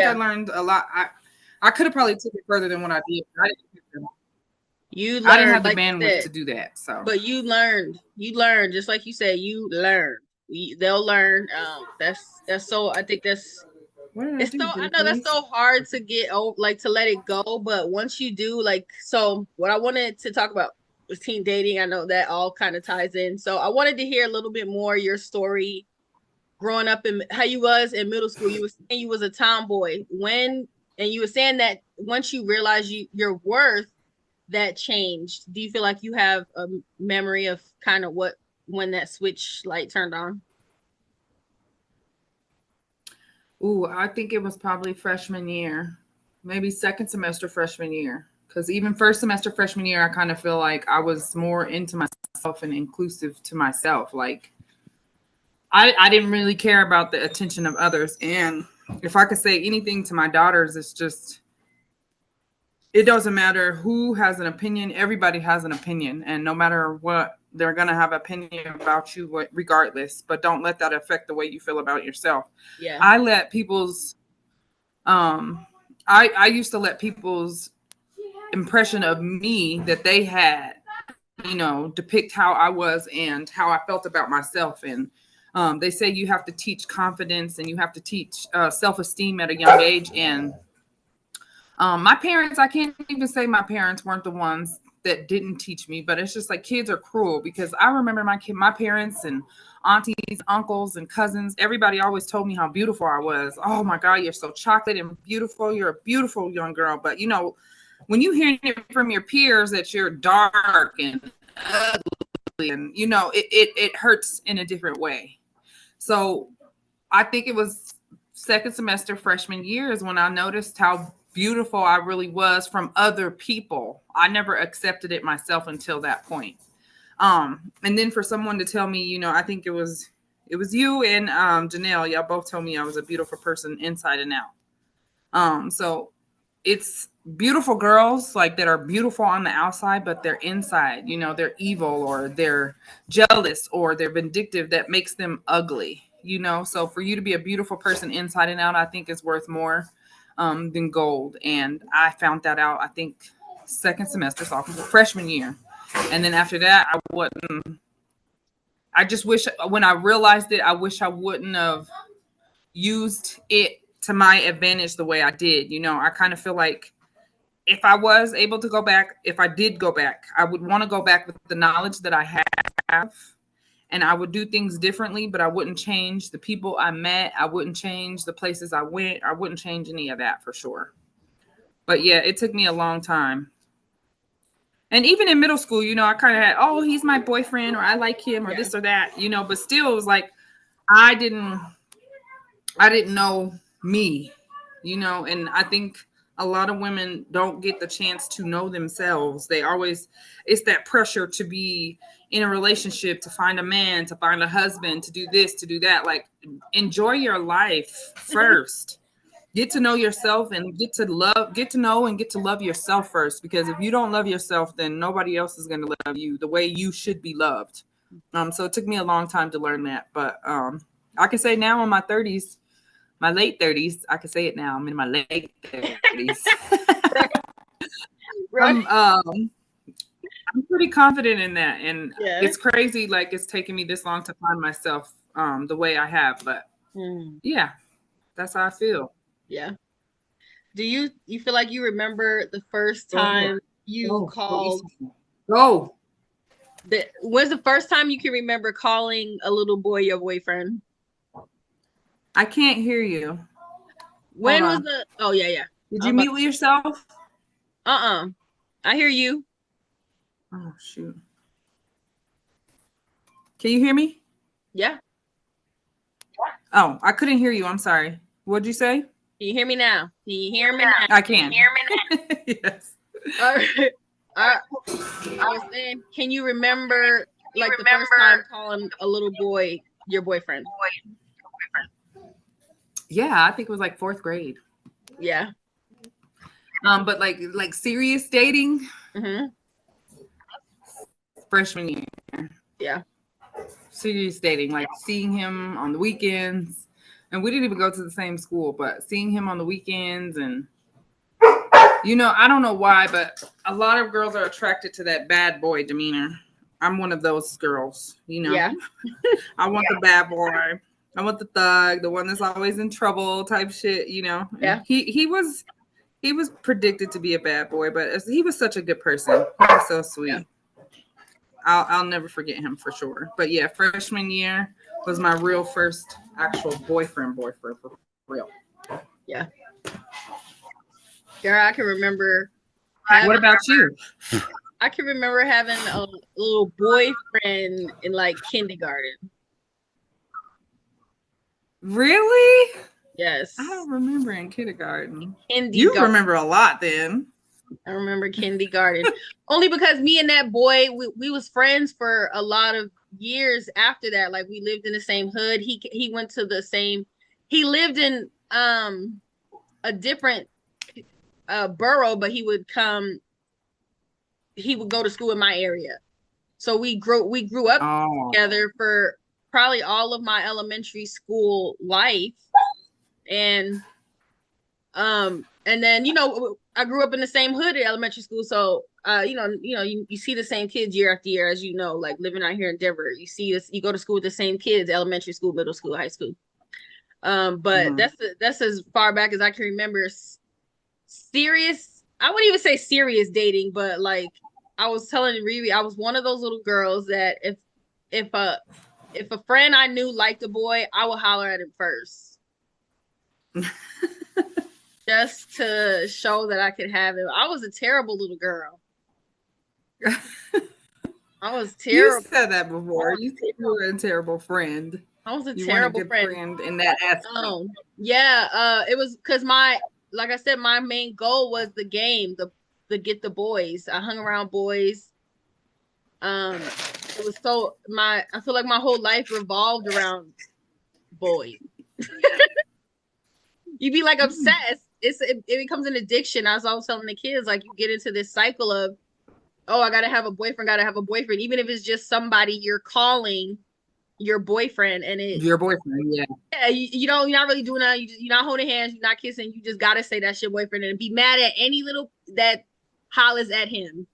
I learned a lot. I could have probably took it further than what I did. You I didn't learned, have the like you bandwidth said, to do that. So, but you learned, just like you said, you learned. They'll learn. That's so. I think that's what did I it's so. do? Did I it know that's freeze? so hard to get over, like to let it go. But once you do, like, so what I wanted to talk about was teen dating. I know that all kind of ties in. So I wanted to hear a little bit more your story growing up and how you was in middle school. You were saying you was a tomboy and you were saying that once you realized your worth, that changed. Do you feel like you have a memory of kind of when that switch light turned on? Ooh, I think it was probably freshman year, maybe second semester freshman year. Because even first semester freshman year, I kind of feel like I was more into myself and inclusive to myself. Like I didn't really care about the attention of others. And if I could say anything to my daughters, it's just it doesn't matter who has an opinion. Everybody has an opinion, and no matter what, they're gonna have opinion about you regardless. But don't let that affect the way you feel about yourself. Yeah. I let people's um I used to let people's impression of me that they had, depict how I was and how I felt about myself. And they say you have to teach confidence and you have to teach self-esteem at a young age. And my parents, I can't even say my parents weren't the ones that didn't teach me, but it's just like kids are cruel because I remember my parents and aunties, uncles, and cousins. Everybody always told me how beautiful I was. Oh my God, you're so chocolate and beautiful. You're a beautiful young girl. But when you hear it from your peers that you're dark and ugly, and it hurts in a different way. So I think it was second semester freshman year is when I noticed how beautiful I really was from other people. I never accepted it myself until that point. And then for someone to tell me, I think it was you and Janelle. Y'all both told me I was a beautiful person inside and out. So it's beautiful girls like that are beautiful on the outside, but they're inside, they're evil or they're jealous or they're vindictive that makes them ugly, So for you to be a beautiful person inside and out, I think is worth more than gold. And I found that out, I think, second semester, sophomore, freshman year. And then after that, I just wish when I realized it, I wish I wouldn't have used it to my advantage the way I did. I kind of feel like if I was able to go back, if I did go back, I would want to go back with the knowledge that I have and I would do things differently, but I wouldn't change the people I met. I wouldn't change the places I went. I wouldn't change any of that for sure. But yeah, it took me a long time. And even in middle school, I kind of had, oh, he's my boyfriend or I like him or Yeah. this or that, but still it was like I didn't I didn't know me, and I think a lot of women don't get the chance to know themselves. It's that pressure to be in a relationship, to find a man, to find a husband, to do this, to do that. Like, enjoy your life first. Get to know yourself and get to know and get to love yourself first. Because if you don't love yourself, then nobody else is going to love you the way you should be loved. So it took me a long time to learn that. But I can say now in my late 30s, I can say it now. I'm in my late 30s. Right. I'm I'm pretty confident in that, and Yeah. it's crazy. Like it's taken me this long to find myself the way I have, but Mm. yeah, that's how I feel. Yeah. Do you feel like you remember the first Go ahead. time you Go eat called something. Go. when's the first time you can remember calling a little boy your boyfriend? I can't hear you. Hold When was on. the Oh, yeah, yeah. Did I'm you about mute yourself? uh-uh. I hear you. Oh shoot. Can you hear me? Yeah. Oh, I couldn't hear you. I'm sorry. What'd you say? Can you hear me now? Can you hear me now? I can. Yes. All right. I, I was saying, can you remember like the first time calling a little boy your boyfriend? Yeah, I think it was like fourth grade. Yeah. But like serious dating, Mm-hmm. freshman year. Yeah. Serious dating, like seeing him on the weekends, And we didn't even go to the same school, but seeing him on the weekends and I don't know why, but a lot of girls are attracted to that bad boy demeanor. I'm one of those girls, Yeah. I want the bad boy. I want the thug, the one that's always in trouble type shit, And Yeah. he was predicted to be a bad boy, but he was such a good person. He was so sweet. Yeah. I'll never forget him for sure. But yeah, freshman year was my real first actual boyfriend for real. Yeah. Girl, I can remember What about you? I can remember having a little boyfriend in like kindergarten. Really? Yes. I don't remember in kindergarten. Kindergarten. You remember a lot then. I remember kindergarten. Only because me and that boy, we was friends for a lot of years after that. Like we lived in the same hood. He went to the same, he lived in a different borough, but he would go to school in my area. So we grew up together for probably all of my elementary school life. And then I grew up in the same hood at elementary school, so you see the same kids year after year, as like living out here in Denver. You see this, you go to school with the same kids, elementary school, middle school, high school. But that's as far back as I can remember. Serious, I wouldn't even say serious dating, but like I was telling Riri, I was one of those little girls that if a friend I knew liked a boy, I would holler at him first. Just to show that I could have him. I was a terrible little girl. I was terrible. You said that before. You said you were a terrible friend. I was a terrible friend in that aspect. Yeah. It was because like I said, my main goal was the game, the get the boys. I hung around boys. It was I feel like my whole life revolved around boys. You'd be like obsessed. It becomes an addiction. As I was telling the kids, like you get into this cycle of, oh, I gotta have a boyfriend, even if it's just somebody you're calling your boyfriend, and your boyfriend, yeah. Yeah, you're not really doing that. You're not holding hands, you're not kissing. You just gotta say that's your boyfriend and be mad at any little that hollers at him.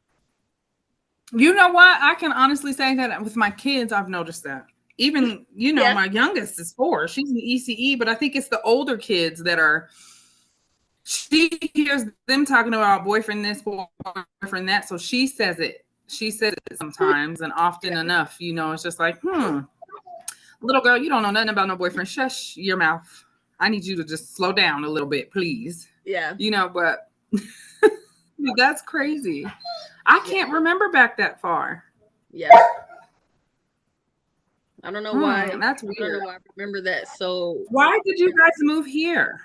You know what? I can honestly say that with my kids, I've noticed that. Even, my youngest is 4. She's in ECE, but I think it's the older kids that are, she hears them talking about boyfriend this, boyfriend that. So she says it. She says it sometimes and often enough, it's just like, little girl, you don't know nothing about no boyfriend. Shush your mouth. I need you to just slow down a little bit, please. Yeah. But that's crazy. I can't remember back that far. Yeah. I don't know why. That's weird. I don't know why I remember that. So why did you guys move here?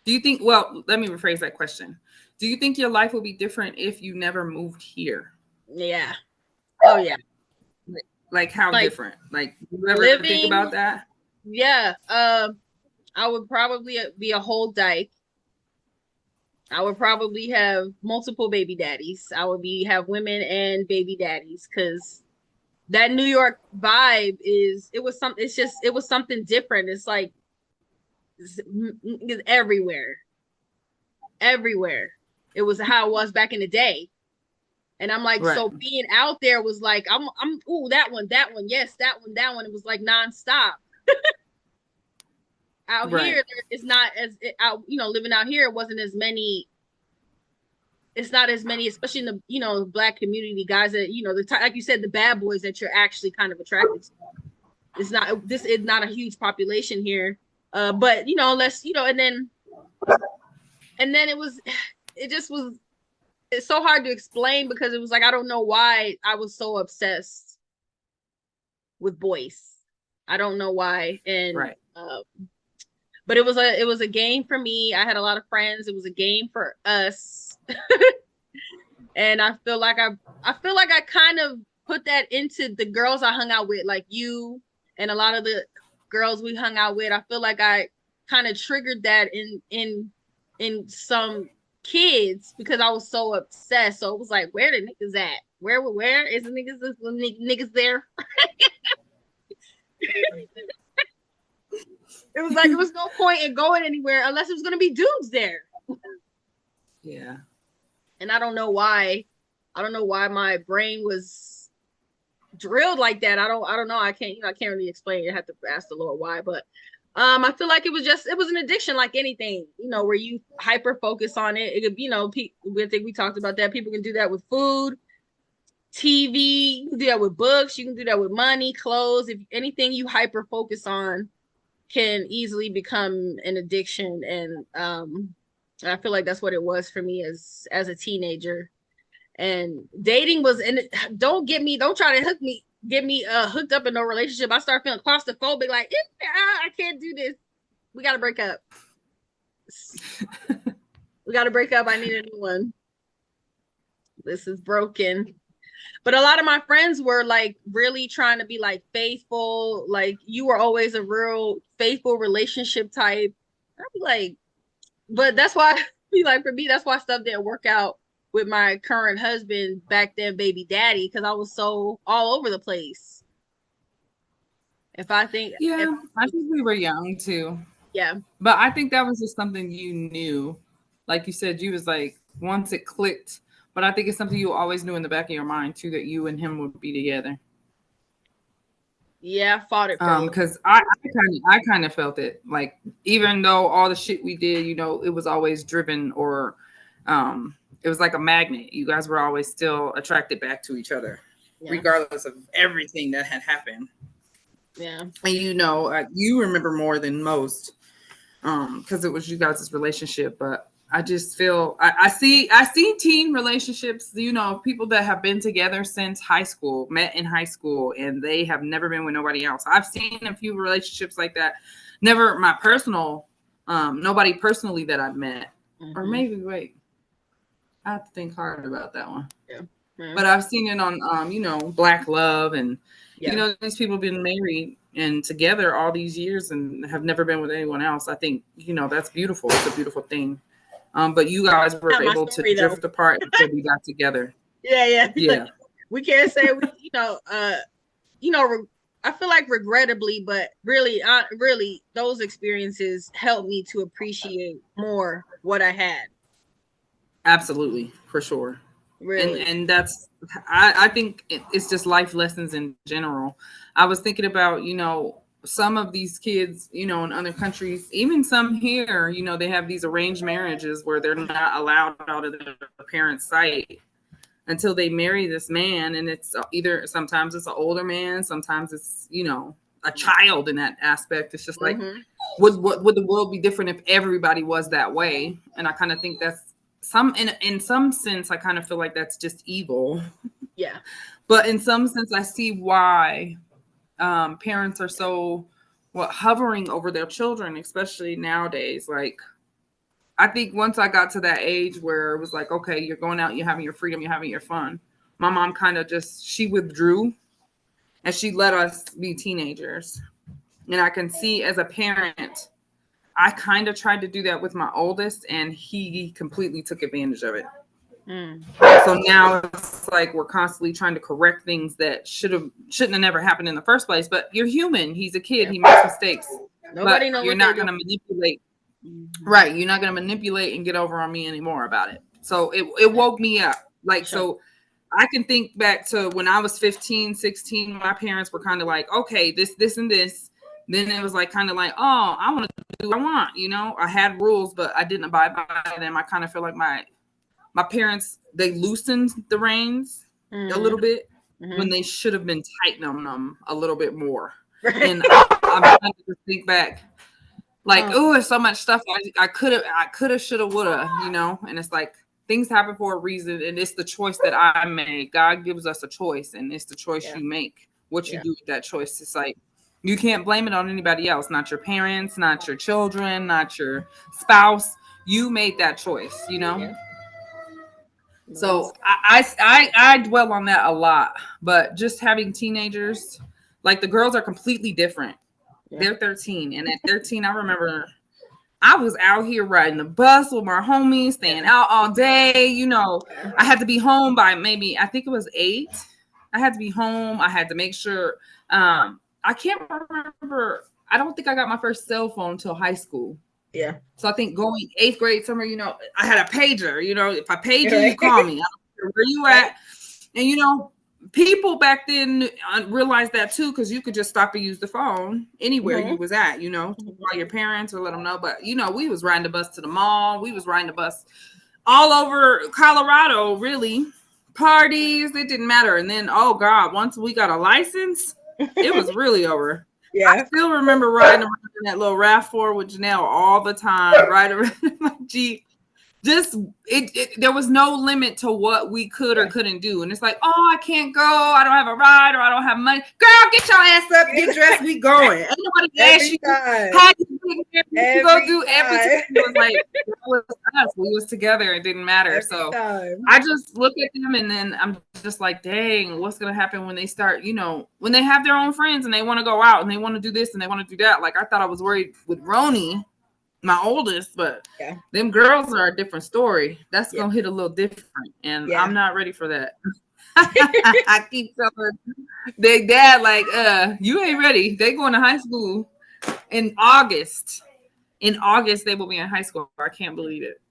Do you think, well, let me rephrase that question. Do you think your life would be different if you never moved here? Yeah. Oh, yeah. Like how different? Like, you ever think about that? Yeah. I would probably be a whole dyke. I would probably have multiple baby daddies. I would have women and baby daddies, because that New York vibe it was something different. It's like it's everywhere. It was how it was back in the day. And I'm like, right. So being out there was like, I'm that one, yes, that one. It was like nonstop. Out here, it's not as living out here, it wasn't as many. It's not as many, especially in the Black community, guys that like you said, the bad boys that you're actually kind of attracted to. This is not a huge population here, but less and then it's so hard to explain, because it was like I don't know why I was so obsessed with boys. I don't know why, and but it was a game for me. I had a lot of friends. It was a game for us. And I feel like I kind of put that into the girls I hung out with, like you and a lot of the girls we hung out with. I feel like I kind of triggered that in some kids, because I was so obsessed. So it was like, where the niggas at? Where is the niggas there? It was like, it was no point in going anywhere unless it was going to be dudes there. Yeah. And I don't know why. I don't know why my brain was drilled like that. I don't know. I can't really explain it. I have to ask the Lord why, but I feel like it was an addiction like anything, where you hyper focus on it. It could be, I think we talked about that. People can do that with food, TV, you can do that with books, you can do that with money, clothes. If anything you hyper focus on can easily become an addiction. And I feel like that's what it was for me as a teenager. And dating was, and don't try to get me hooked up in no relationship. I start feeling claustrophobic, like I can't do this. We gotta break up. We gotta break up. I need a new one. This is broken. But a lot of my friends were like really trying to be like faithful. Like, you were always a real faithful relationship type. I'd be like, but that's why for me, that's why stuff didn't work out with my current husband back then, baby daddy, because I was so all over the place. I think we were young too. Yeah. But I think that was just something you knew. Like you said, you was like, once it clicked. But I think it's something you always knew in the back of your mind too, that you and him would be together. Yeah, I fought it. Because I kind of felt it. Like, even though all the shit we did, it was always driven, or it was like a magnet. You guys were always still attracted back to each other, regardless of everything that had happened. Yeah. And you remember more than most, because it was you guys' relationship. But I just feel I see teen relationships, people that have been together since high school, met in high school, and they have never been with nobody else. I've seen a few relationships like that. Never my personal, nobody personally that I've met. Mm-hmm. Or maybe wait, I have to think hard about that one. Yeah. Mm-hmm. But I've seen it on Black Love, and these people have been married and together all these years and have never been with anyone else. I think that's beautiful. It's a beautiful thing. But you guys were able to drift apart until we got together. Yeah. Like, we can't say I feel like regrettably, but really, those experiences helped me to appreciate more what I had. Absolutely, for sure. Really. And that's, I think it's just life lessons in general. I was thinking about, some of these kids, in other countries, even some here, they have these arranged marriages where they're not allowed out of their parents' sight until they marry this man. And it's sometimes it's an older man, sometimes it's, a child in that aspect. It's just like, would the world be different if everybody was that way? And I kind of think that's in some sense, I kind of feel like that's just evil. Yeah. But in some sense, I see why parents are so hovering over their children, especially nowadays. Like, I think once I got to that age where it was like, okay, you're going out, you're having your freedom, you're having your fun. My mom kind of she withdrew and she let us be teenagers. And I can see as a parent, I kind of tried to do that with my oldest, and he completely took advantage of it. So now it's like we're constantly trying to correct things that shouldn't have never happened in the first place. But you're human. He's a kid. He makes mistakes. Nobody knows. You're not going to manipulate. Right. You're not going to manipulate and get over on me anymore about it. So it woke me up. Like, so I can think back to when I was 15, 16, my parents were kind of like, okay, this, and this. Then it was like kind of like, oh, I want to do what I want. I had rules, but I didn't abide by them. I kind of feel like my parents, they loosened the reins a little bit when they should have been tightening them a little bit more. Right. And I'm trying to think back, like, there's so much stuff I could have, should have, would have, and it's like things happen for a reason, and it's the choice that I made. God gives us a choice, and it's the choice you make. What you do with that choice, it's like you can't blame it on anybody else, not your parents, not your children, not your spouse. You made that choice, Yeah. So I dwell on that a lot, but just having teenagers, like the girls are completely different. Yeah. They're 13, and at 13, I remember I was out here riding the bus with my homies, staying out all day. I had to be home by maybe, I think it was 8. I had to be home. I had to make sure. I can't remember. I don't think I got my first cell phone until high school. Yeah. So I think going 8th grade summer, you know, I had a pager. You know, if I paid you, Right. you call me. I don't care where you at. And you know, people back then realized that too, because you could just stop and use the phone anywhere you was at. You know, call your parents or let them know. But you know, we was riding the bus to the mall. We was riding the bus all over Colorado. Really, parties. It didn't matter. And then, oh God, once we got a license, it was really over. Yeah. I still remember riding around in that little RAV4 with Janelle all the time, riding around in my Jeep. Just there was no limit to what we could or couldn't do. And it's like, oh, I can't go. I don't have a ride or I don't have money. Girl, get your ass up, get dressed, we going. Ain't nobody ask you how you go do everything. It was like, it was us. We was together. It didn't matter. So I just look at them and then I'm just like, dang, what's going to happen when they start, you know, when they have their own friends and they want to go out and they want to do this and they want to do that. Like I thought I was worried with Roni, my oldest, but them girls are a different story. That's gonna hit a little different, and I'm not ready for that. I keep telling their dad, like, you ain't ready. They going to high school in August. In August, they will be in high school. I can't believe it.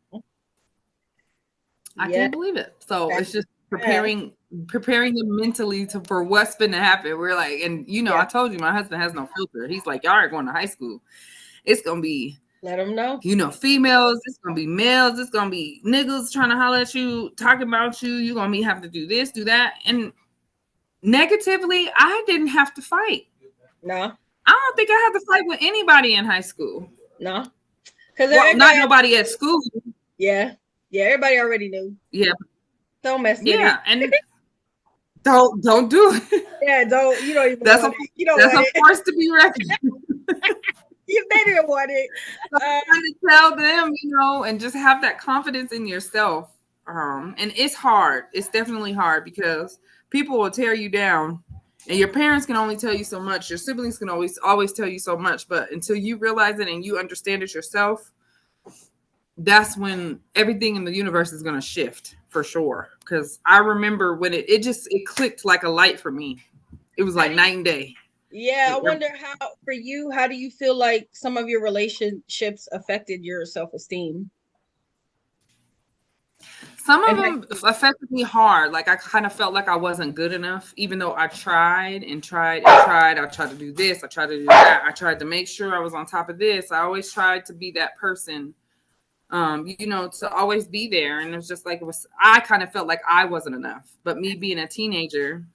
I can't believe it. So it's just preparing them mentally for what's been to happen. We're like, and you know, I told you my husband has no filter. He's like, y'all are going to high school. It's gonna be. Let them know. You know, females, it's gonna be males, it's gonna be niggas trying to holler at you, talking about you. You're gonna be having to do this, do that. And negatively, I didn't have to fight. No. I don't think I had to fight with anybody in high school. No. Because not nobody at school. Yeah. Yeah, everybody already knew. Yeah. Don't mess with it. Yeah, and don't do it. Yeah, don't you don't even that's want it. You don't that's want a force to be reckoned. They didn't want it. Trying to tell them, you know, and just have that confidence in yourself. And it's hard. It's definitely hard because people will tear you down, and your parents can only tell you so much. Your siblings can always tell you so much, but until you realize it and you understand it yourself, that's when everything in the universe is going to shift for sure. Because I remember when it clicked like a light for me. It was like night and day. Yeah, I wonder how do you feel like some of your relationships affected your self-esteem? Some of them affected me hard. Like I kind of felt like I wasn't good enough, even though I tried and tried and tried. I tried to do this. I tried to do that. I tried to make sure I was on top of this. I always tried to be that person, you know, to always be there. And it was just like, I kind of felt like I wasn't enough. But me being a teenager,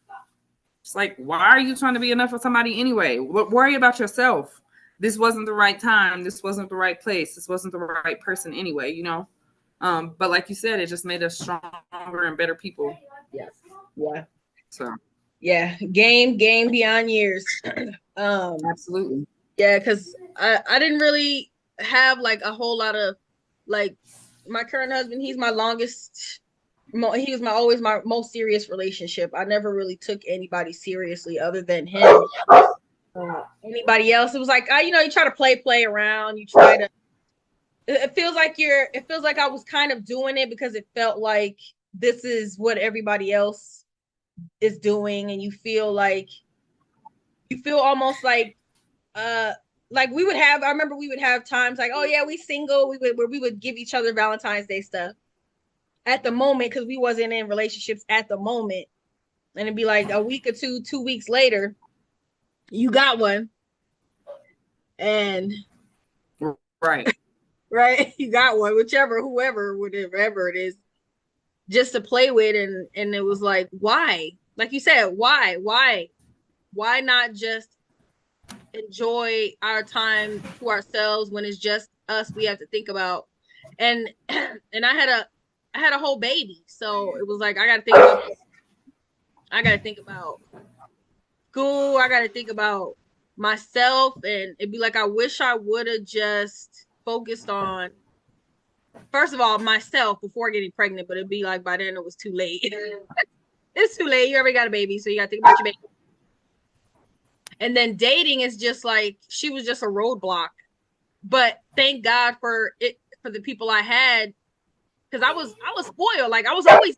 it's like, why are you trying to be enough for somebody anyway? Worry about yourself. This wasn't the right time. This wasn't the right place. This wasn't the right person anyway, you know? But like you said, it just made us stronger and better people. Yes. Yeah. So. Yeah. Game beyond years. Absolutely. Yeah, because I didn't really have like a whole lot of like my current husband. He's my longest. He was always my most serious relationship. I never really took anybody seriously other than him. Anybody else, it was like you know, you try to play around. You try to. It feels like I was kind of doing it because it felt like this is what everybody else is doing, and you feel almost like we would have. I remember we would have times like, oh yeah, we single. We would give each other Valentine's Day stuff at the moment because we wasn't in relationships at the moment, and it'd be like a week or 2 weeks later, you got one, and right, you got one, whoever, whatever it is, just to play with, and it was like, why? Like you said, why not just enjoy our time to ourselves when it's just us we have to think about, and I had a whole baby, so it was like I got to think about school. I got to think about myself, and it'd be like I wish I would have just focused on first of all myself before getting pregnant. But it'd be like by then it was too late. It's too late. You already got a baby, so you got to think about your baby. And then dating is just like she was just a roadblock. But thank God for it, for the people I had. Because I was spoiled. Like I was always,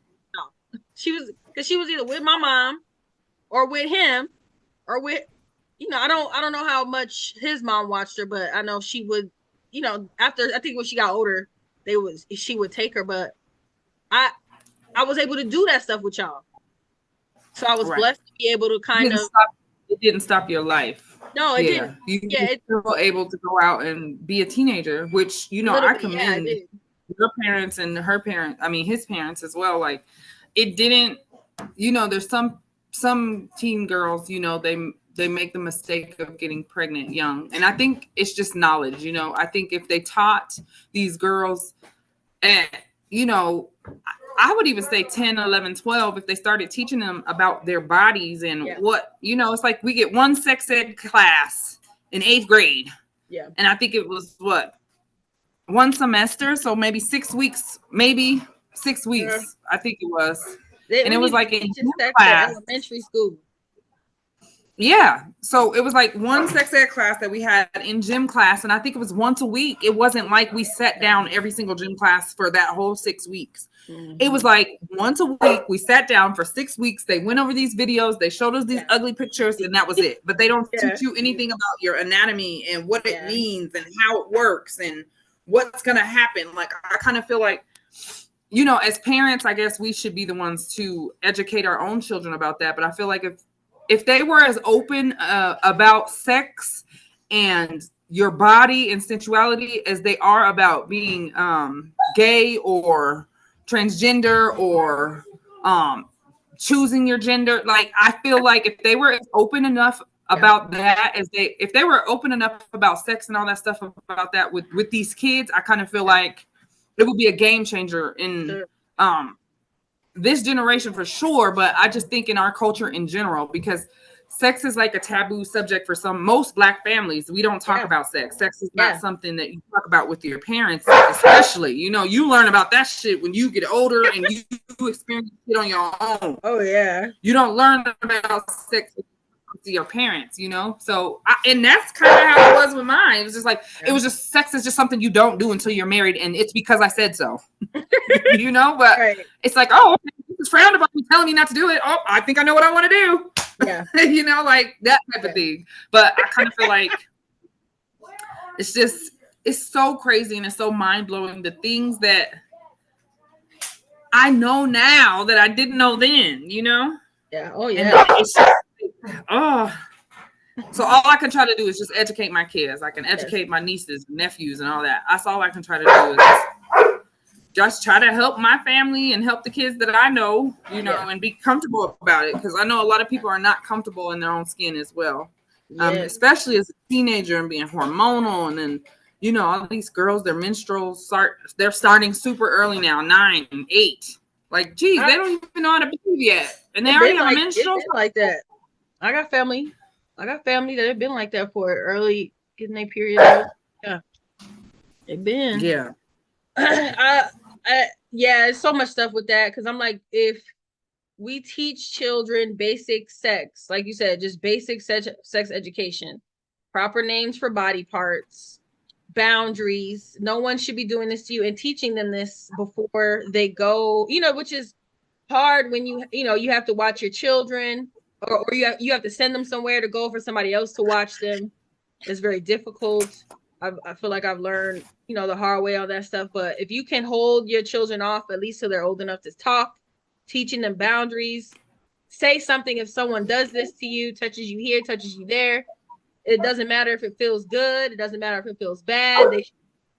she was either with my mom or with him or with I don't know how much his mom watched her, but I know she would, after I think when she got older, she would take her, but I I was able to do that stuff with y'all. So I was Right. blessed to be able to It kind didn't of stop, it didn't stop your life. no, it Yeah. didn't. You Yeah, were it still able to go out and be a teenager, which, a little I bit. Yeah, I commend did. your parents and her parents, I mean his parents as well. Like it didn't, there's some teen girls, they make the mistake of getting pregnant young. And I think it's just knowledge. I think if they taught these girls and I would even say 10, 11, 12, if they started teaching them about their bodies and Yeah, what, it's like we get one sex ed class in 8th grade. yeah. And I think it was what, one semester. So maybe 6 weeks, Uh, I think it was. And we it was need to like in teach gym us sex at class. elementary school. Yeah. So it was like one sex ed class that we had in gym class. And I think it was once a week. It wasn't like we sat down every single gym class for that whole 6 weeks. It was like once a week, we sat down for 6 weeks. They went over these videos. They showed us these ugly pictures, and that was it. But they don't Yeah, teach you anything about your anatomy and what it yeah, means and how it works and what's going to happen. Like, I kind of feel like, as parents, I guess we should be the ones to educate our own children about that. But I feel like if they were as open about sex and your body and sensuality as they are about being gay or transgender or choosing your gender, like I feel like if they were open enough about that, if they were open enough about sex and all that stuff about that with these kids, I kind of feel like it would be a game changer in sure. this generation for sure, but I just think in our culture in general, because sex is like a taboo subject for most Black families. We don't talk Yeah, about sex. Sex is not yeah. something that you talk about with your parents, especially. You learn about that shit when you get older and you experience it on your own. Oh yeah. You don't learn about sex with your parents, So, and that's kind of how it was with mine. It was just like, it was just sex is just something you don't do until you're married, and it's because I said so. But Right. it's like, oh, this is frowned upon, me telling me not to do it. Oh, I think I know what I want to do. Yeah. Like that type of thing. But I kind of feel like it's so crazy and it's so mind blowing, the things that I know now that I didn't know then, Yeah. Oh And yeah. it's just, oh. So all I can try to do is just educate my kids. I can educate my nieces, nephews, and all that. That's all I can try to do is just try to help my family and help the kids that I know, and be comfortable about it. Because I know a lot of people are not comfortable in their own skin as well, especially as a teenager and being hormonal. And then, all these girls, their menstruals they're starting super early now, 9 and 8. Like, geez, they don't even know how to behave yet. And they already have a menstrual. It's been like that. I got family that have been like that for early getting their period. Yeah. They've been. Yeah. Yeah, it's so much stuff with that because I'm like, if we teach children basic sex, like you said, just basic sex education, proper names for body parts, boundaries. No one should be doing this to you, and teaching them this before they go, which is hard when you have to watch your children or you have to send them somewhere to go for somebody else to watch them. It's very difficult. I feel like I've learned, the hard way, all that stuff. But if you can hold your children off, at least till they're old enough to talk, teaching them boundaries, say something if someone does this to you, touches you here, touches you there. It doesn't matter if it feels good. It doesn't matter if it feels bad. They should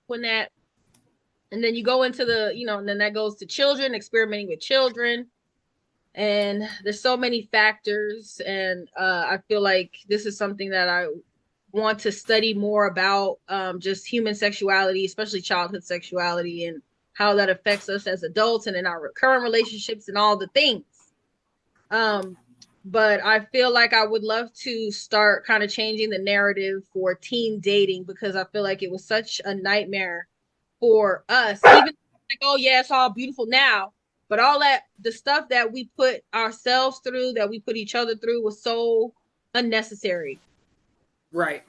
when that. And then you go into and then that goes to children, experimenting with children. And there's so many factors. And I feel like this is something that I want to study more about, just human sexuality, especially childhood sexuality, and how that affects us as adults and in our current relationships and all the things. But I feel like I would love to start kind of changing the narrative for teen dating, because I feel like it was such a nightmare for us. Even like, oh yeah, it's all beautiful now, but all that the stuff that we put ourselves through, that we put each other through, was so unnecessary. Right.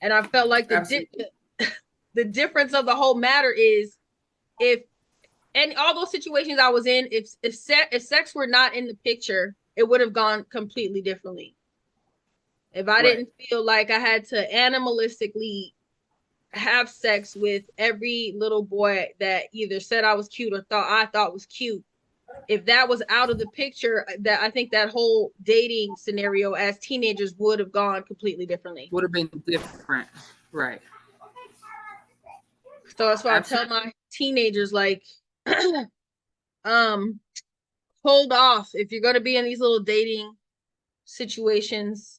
And I felt like the difference of the whole matter is, if and all those situations I was in, if sex were not in the picture, it would have gone completely differently. If I didn't feel like I had to animalistically have to animalistically have sex with every little boy that either said I was cute or thought was cute, if that was out of the picture, that I think that whole dating scenario as teenagers would have gone completely differently. Would have been different, right? So that's why I tell my teenagers, like, hold off if you're going to be in these little dating situations.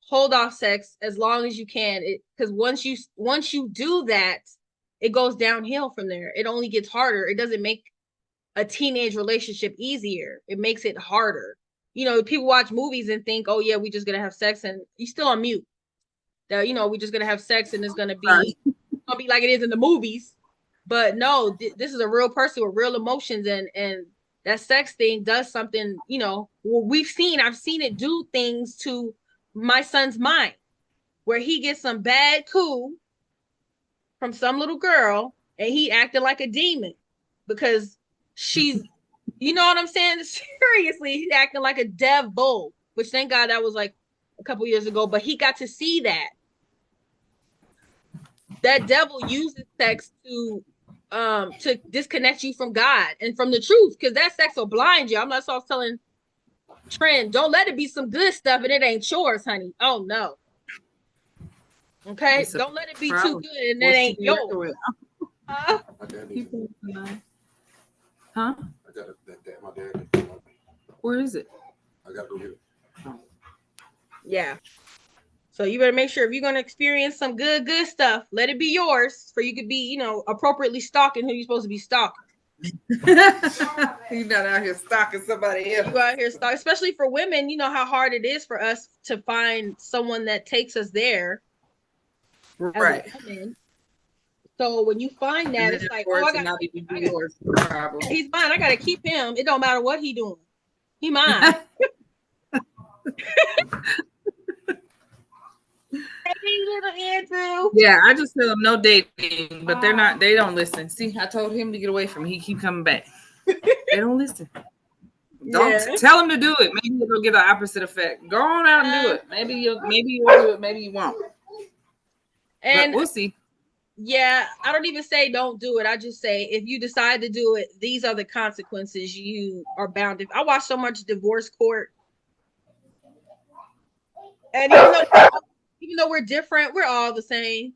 Hold off sex as long as you can, because once you do that, it goes downhill from there. It only gets harder. It doesn't make a teenage relationship easier. It makes it harder. You know, people watch movies and think, oh yeah, we just gonna have sex, and you're still on mute. That, you know, we just gonna have sex and it's gonna be like it is in the movies. But no, this is a real person with real emotions, and that sex thing does something. You know, I've seen it do things to my son's mind, where he gets some bad coup from some little girl, and he acted like a demon because she's, you know what I'm saying? Seriously, he's acting like a devil, which thank God that was like a couple years ago, but he got to see that devil uses sex to disconnect you from God and from the truth, because that sex will blind you. I'm not so telling Trent, don't let it be some good stuff and it ain't yours, honey. Oh no. Okay, don't let it be too good and it ain't yours. Huh? Huh? I got that my dad. Where is it? I gotta go get it. Yeah. So you better make sure if you're gonna experience some good stuff, let it be yours, for you could be, you know, appropriately stalking who you're supposed to be stalking. You're not out here stalking somebody else. You out here stalking, especially for women. You know how hard it is for us to find someone that takes us there. Right. As a woman. So when you find that, it's like, oh, I gotta keep him. He's mine. I gotta keep him. It don't matter what he doing. He mine. Hey, little Andrew. Yeah, I just tell them no dating, but they're not. They don't listen. See, I told him to get away from me. He keep coming back. They don't listen. Don't tell him to do it. Maybe it'll get the opposite effect. Go on out and do it. Maybe you'll do it. Maybe you won't. And but we'll see. Yeah, I don't even say don't do it. I just say if you decide to do it, these are the consequences you are bound to. I watch so much divorce court, and even though we're different, we're all the same.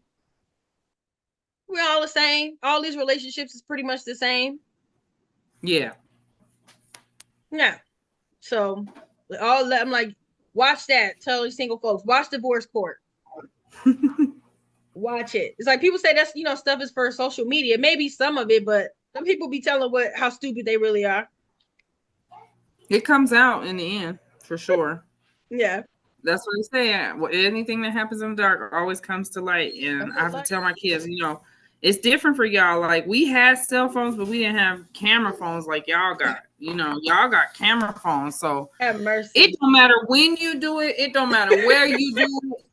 We're all the same. All these relationships is pretty much the same. Yeah. Yeah. So I'm like, watch that. Tell these single folks, watch divorce court. Watch it. It's like people say that's, you know, stuff is for social media. Maybe some of it, but some people be telling how stupid they really are. It comes out in the end, for sure. Yeah. That's what I say. Anything that happens in the dark always comes to light. And I have to tell my kids, you know, it's different for y'all. Like, we had cell phones, but we didn't have camera phones like y'all got. You know, y'all got camera phones. So have mercy. It don't matter when you do it. It don't matter where you do it.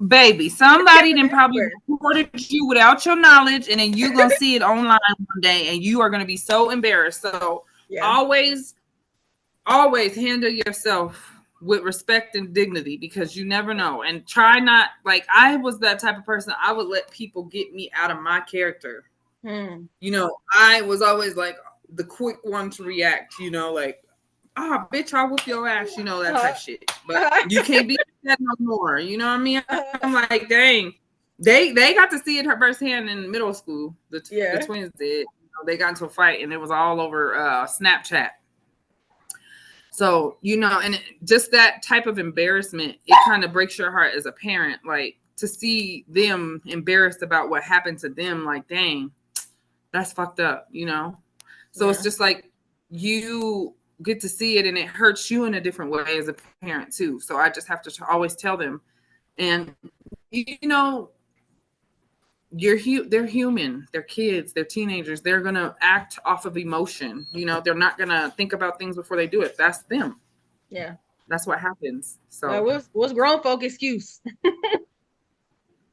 Baby, somebody then probably recorded you without your knowledge, and then you're going to see it online one day, and you are going to be so embarrassed. So always handle yourself with respect and dignity, because you never know. And try not, like, I was that type of person. I would let people get me out of my character. You know, I was always like the quick one to react, you know, like, bitch, I'll whoop your ass, you know, that type shit. But you can't be that no more. You know what I mean? I'm like, dang. They got to see it firsthand in middle school. The twins did. You know, they got into a fight, and it was all over Snapchat. So, you know, and just that type of embarrassment, it kind of breaks your heart as a parent, like, to see them embarrassed about what happened to them. Like, dang, that's fucked up, you know? So it's just like, you get to see it, and it hurts you in a different way as a parent too. So I just have to always tell them, and you know, they're human, they're kids, they're teenagers, they're gonna act off of emotion. You know, they're not gonna think about things before they do it. That's them. Yeah, that's what happens. So what's grown folk excuse?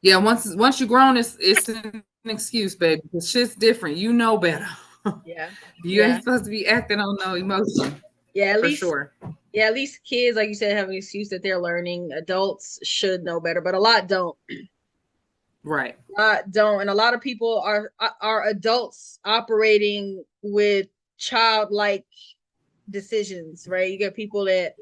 Yeah, once you're grown, it's an excuse, baby. The shit's different. You know better. Yeah. You ain't supposed to be acting on no emotion. Yeah, at for least sure. yeah, at least kids, like you said, have an excuse that they're learning. Adults should know better, but a lot don't. Right. Don't, and a lot of people are adults operating with childlike decisions, right? You get people that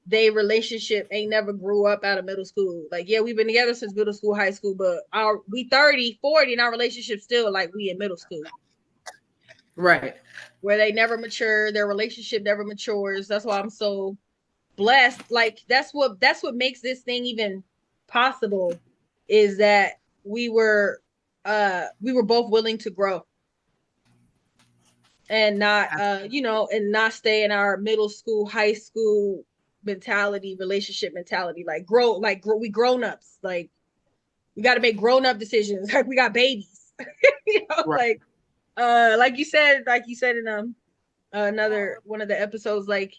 they relationship ain't never grew up out of middle school. Like, yeah, we've been together since middle school, high school, but we 30, 40, and our relationship still like we in middle school. Right. Where they never mature, their relationship never matures. That's why I'm so blessed. Like that's what makes this thing even possible, is that we were both willing to grow and not and not stay in our middle school, high school mentality, relationship mentality. Like we grown-ups. Like we got to make grown-up decisions. Like we got babies. Right. Like you said in another one of the episodes, like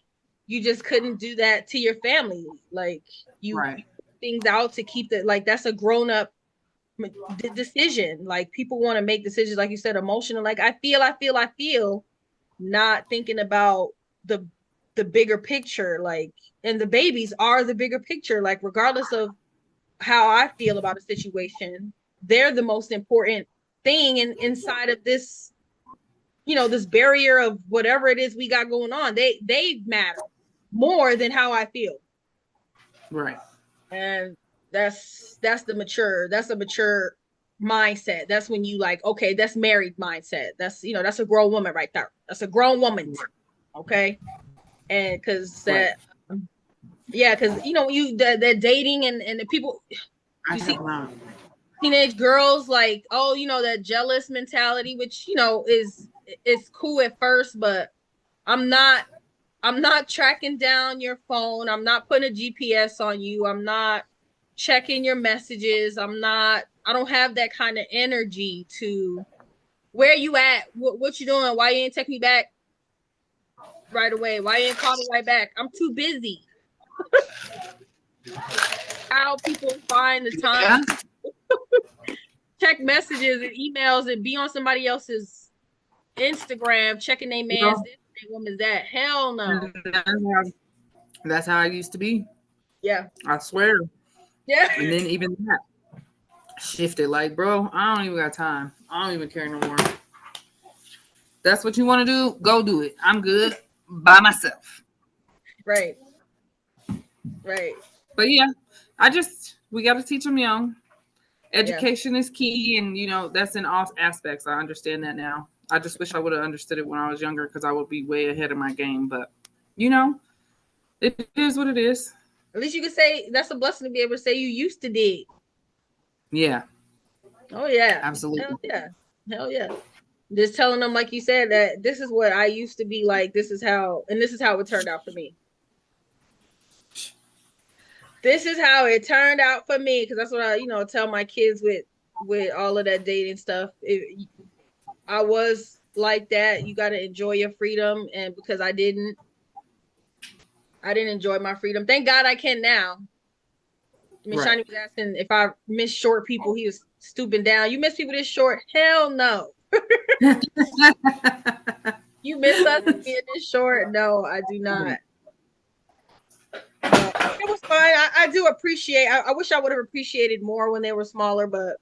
you just couldn't do that to your family. Like you Right. things out to keep the, like that's a grown-up decision. Like people want to make decisions, like you said, emotional. Like I feel, not thinking about the bigger picture. Like, and the babies are the bigger picture. Like regardless of how I feel about a situation, they're the most important thing inside of this, this barrier of whatever it is we got going on. They matter more than how I feel. Right. And that's a mature mindset. That's when you like, okay, that's married mindset. That's that's a grown woman right there. That's a grown woman. Okay. And because that because the dating and the people you see teenage girls like, oh, that jealous mentality, which is cool at first, but I'm not tracking down your phone. I'm not putting a GPS on you. I'm not checking your messages. I don't have that kind of energy to, where you at? What you doing? Why you ain't text me back right away? Why you ain't call me right back? I'm too busy. How people find the time to check messages and emails and be on somebody else's Instagram, checking their man's this, their woman's that. Hell no. That's how I used to be. Yeah. I swear. Yeah. And then even that shifted. Like, bro, I don't even got time. I don't even care no more. That's what you want to do? Go do it. I'm good by myself. Right. But yeah, we got to teach them young. Education is key, and that's in all aspects. I understand that now. I just wish I would have understood it when I was younger, because I would be way ahead of my game. But it is what it is. At least you can say that's a blessing to be able to say you used to did. Yeah. Oh yeah. Absolutely. Hell yeah. Just telling them, like you said, that this is what I used to be like. This is how it turned out for me. This is how it turned out for me, because that's what I, tell my kids with all of that dating stuff. I was like that. You got to enjoy your freedom, and because I didn't enjoy my freedom. Thank God I can now. I mean, Shani was asking if I miss short people. He was stooping down. You miss people this short? Hell no. You miss us being this short? No, I do not. It was fun. I do appreciate. I wish I would have appreciated more when they were smaller, but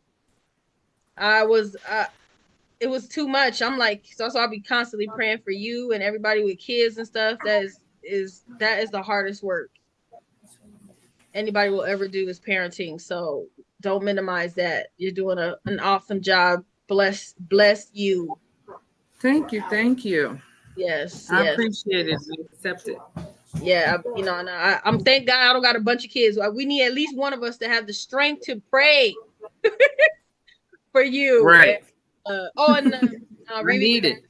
it was too much. I'm like, so I'll be constantly praying for you and everybody with kids and stuff. That is the hardest work anybody will ever do, is parenting. So don't minimize that. You're doing an awesome job. Bless you. Thank you. Yes, I appreciate it. I accept it. Yeah, and I'm thank God I don't got a bunch of kids. We need at least one of us to have the strength to pray for you. Right. And I need it.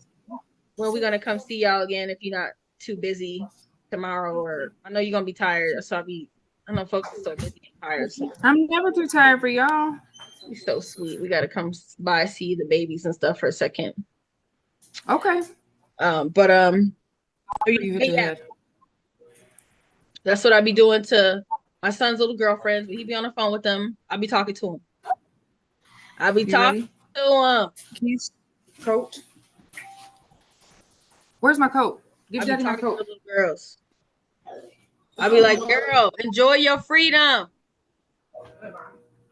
When we're gonna come see y'all again, if you're not too busy tomorrow, or I know you're gonna be tired, so I know folks are so busy and tired. So. I'm never too tired for y'all. You're so sweet. We gotta come by, see the babies and stuff for a second. Okay. That's what I be doing to my son's little girlfriends. He be on the phone with them. I be talking to him. I be talking to him. Keys, coat. Where's my coat? Give I be daddy my talking to coat. the little girls. I be like, girl, enjoy your freedom.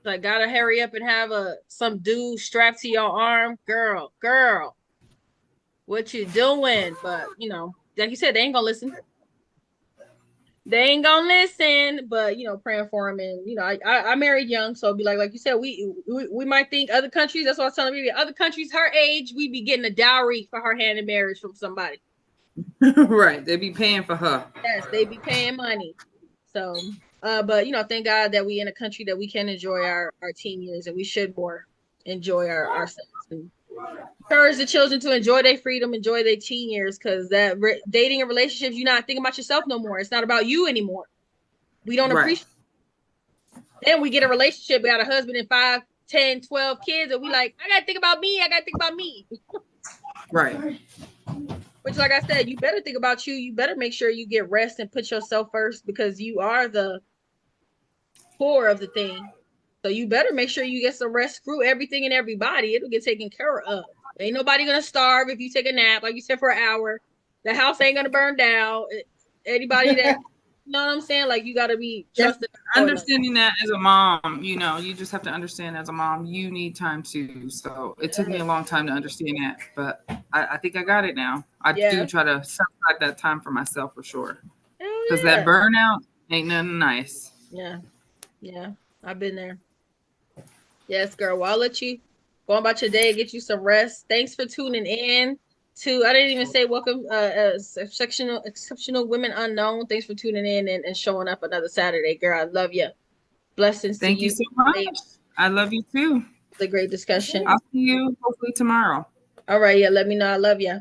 Like, gotta hurry up and have some dude strapped to your arm. Girl, what you doing? But, you know, like you said, they ain't gonna listen. They ain't gonna listen, but, you know, praying for them. And, you know, I married young, so it'd be like you said, we might think other countries, that's what I was telling you, other countries her age, we be getting a dowry for her hand in marriage from somebody. Right. They be paying for her. Yes, they be paying money. So, but you know, thank God that we in a country that we can enjoy our teen years, and we should more enjoy ourselves and encourage the children to enjoy their freedom, enjoy their teen years, because that dating and relationships, you're not thinking about yourself no more. It's not about you anymore. We don't Right. appreciate. Then we get a relationship, we got a husband and 5, 10, 12 kids, and we like, I gotta think about me. I gotta think about me. Right. Which, like I said, you better think about you. You better make sure you get rest and put yourself first, because you are the core of the thing. So you better make sure you get some rest. Screw everything and everybody. It'll get taken care of. Ain't nobody gonna starve if you take a nap, like you said, for an hour. The house ain't gonna burn down. Anybody that, you know what I'm saying? Like, you gotta be trusted. Understanding that as a mom, you know, you just have to understand as a mom, you need time too. So it took me a long time to understand that, but I think I got it now. I do try to set aside that time for myself for sure. Because that burnout ain't nothing nice. Yeah, I've been there. Yes, girl. Well, I'll let you go about your day, get you some rest. Thanks for tuning in to, I didn't even say welcome, exceptional women unknown. Thanks for tuning in and showing up another Saturday, girl. I love you. Blessings to you. Thank you so much. I love you too. It's a great discussion. I'll see you hopefully tomorrow. All right. Yeah. Let me know. I love you.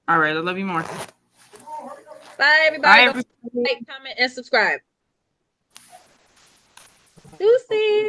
All right. I love you more. Bye, everybody. Bye, Don't forget to like, comment, and subscribe. Deuces.